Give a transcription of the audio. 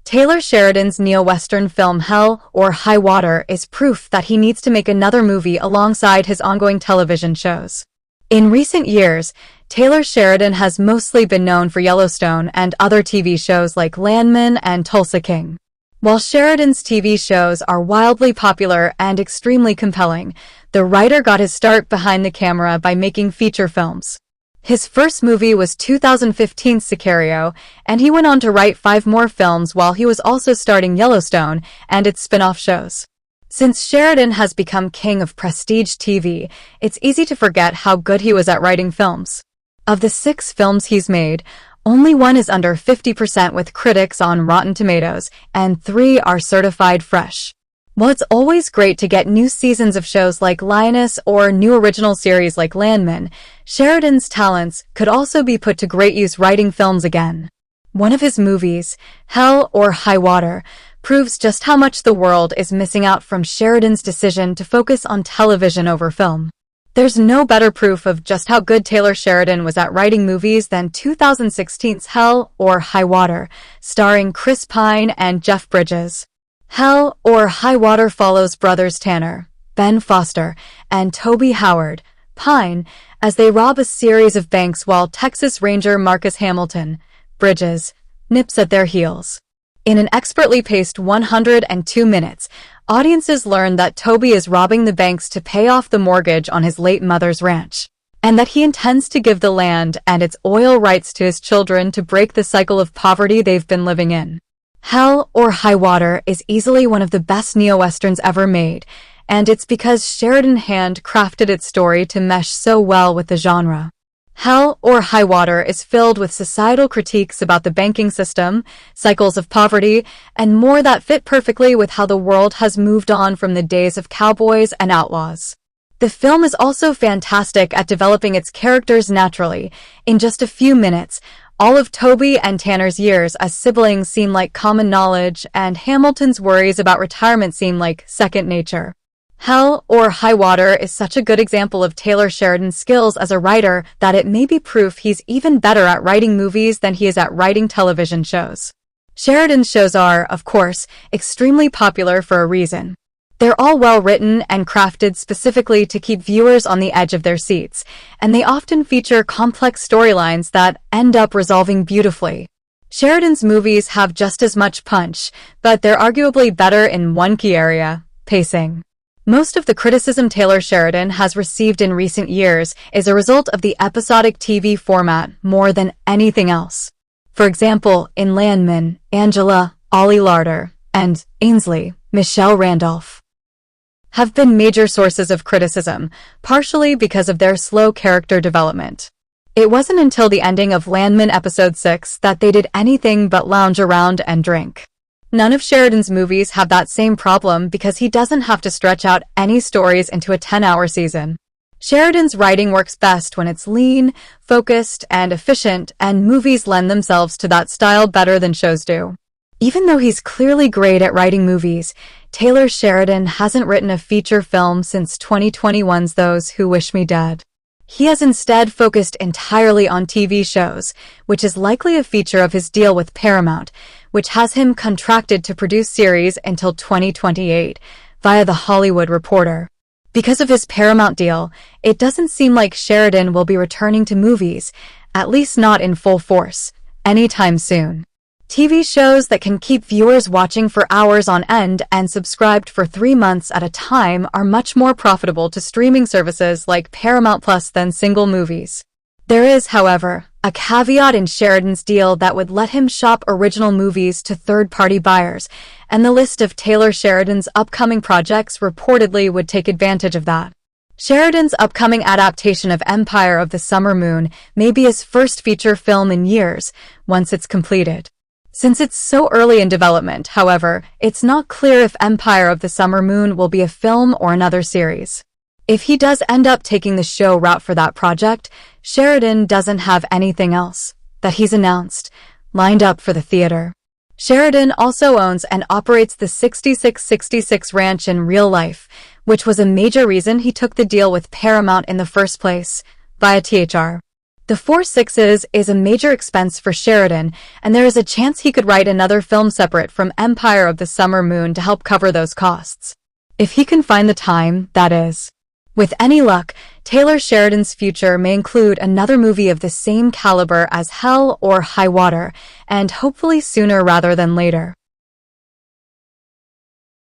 Taylor Sheridan's neo-Western film Hell or High Water is proof that he needs to make another movie alongside his ongoing television shows. In recent years, Taylor Sheridan has mostly been known for Yellowstone and other TV shows like Landman and Tulsa King. While Sheridan's TV shows are wildly popular and extremely compelling, the writer got his start behind the camera by making feature films. His first movie was 2015's Sicario, and he went on to write 5 more films while he was also starting Yellowstone and its spin-off shows. Since Sheridan has become king of prestige TV, it's easy to forget how good he was at writing films. Of the 6 films he's made, only 1 is under 50% with critics on Rotten Tomatoes, and 3 are certified fresh. While it's always great to get new seasons of shows like Lioness or new original series like Landman, Sheridan's talents could also be put to great use writing films again. One of his movies, Hell or High Water, proves just how much the world is missing out from Sheridan's decision to focus on television over film. There's no better proof of just how good Taylor Sheridan was at writing movies than 2016's Hell or High Water, starring Chris Pine and Jeff Bridges. Hell or High Water follows brothers Tanner, Ben Foster, and Toby Howard, Pine, as they rob a series of banks while Texas Ranger Marcus Hamilton, Bridges, nips at their heels. In an expertly paced 102 minutes, audiences learn that Toby is robbing the banks to pay off the mortgage on his late mother's ranch, and that he intends to give the land and its oil rights to his children to break the cycle of poverty they've been living in. Hell or High Water is easily one of the best neo-westerns ever made, and it's because Sheridan handcrafted its story to mesh so well with the genre. Hell or High Water is filled with societal critiques about the banking system, cycles of poverty, and more that fit perfectly with how the world has moved on from the days of cowboys and outlaws. The film is also fantastic at developing its characters naturally. In just a few minutes, all of Toby and Tanner's years as siblings seem like common knowledge, and Hamilton's worries about retirement seem like second nature. Hell or High Water is such a good example of Taylor Sheridan's skills as a writer that it may be proof he's even better at writing movies than he is at writing television shows. Sheridan's shows are, of course, extremely popular for a reason. They're all well written and crafted specifically to keep viewers on the edge of their seats, and they often feature complex storylines that end up resolving beautifully. Sheridan's movies have just as much punch, but they're arguably better in one key area: pacing. Most of the criticism Taylor Sheridan has received in recent years is a result of the episodic TV format more than anything else. For example, in Landman, Angela, Ollie Larder, and Ainsley, Michelle Randolph have been major sources of criticism, partially because of their slow character development. It wasn't until the ending of Landman Episode 6 that they did anything but lounge around and drink. None of Sheridan's movies have that same problem because he doesn't have to stretch out any stories into a 10-hour season. Sheridan's writing works best when it's lean, focused, and efficient, and movies lend themselves to that style better than shows do. Even though he's clearly great at writing movies, Taylor Sheridan hasn't written a feature film since 2021's Those Who Wish Me Dead. He has instead focused entirely on TV shows, which is likely a feature of his deal with Paramount, which has him contracted to produce series until 2028, via The Hollywood Reporter. Because of his Paramount deal, it doesn't seem like Sheridan will be returning to movies, at least not in full force, anytime soon. TV shows that can keep viewers watching for hours on end and subscribed for 3 months at a time are much more profitable to streaming services like Paramount Plus than single movies. There is, however, a caveat in Sheridan's deal that would let him shop original movies to third-party buyers, and the list of Taylor Sheridan's upcoming projects reportedly would take advantage of that. Sheridan's upcoming adaptation of Empire of the Summer Moon may be his first feature film in years, once it's completed. Since it's so early in development, however, it's not clear if Empire of the Summer Moon will be a film or another series. If he does end up taking the show route for that project, Sheridan doesn't have anything else that he's announced lined up for the theater. Sheridan also owns and operates the 6666 Ranch in real life, which was a major reason he took the deal with Paramount in the first place, via THR. The 4/6 is a major expense for Sheridan, and there is a chance he could write another film separate from Empire of the Summer Moon to help cover those costs. If he can find the time, that is. With any luck, Taylor Sheridan's future may include another movie of the same caliber as Hell or High Water, and hopefully sooner rather than later.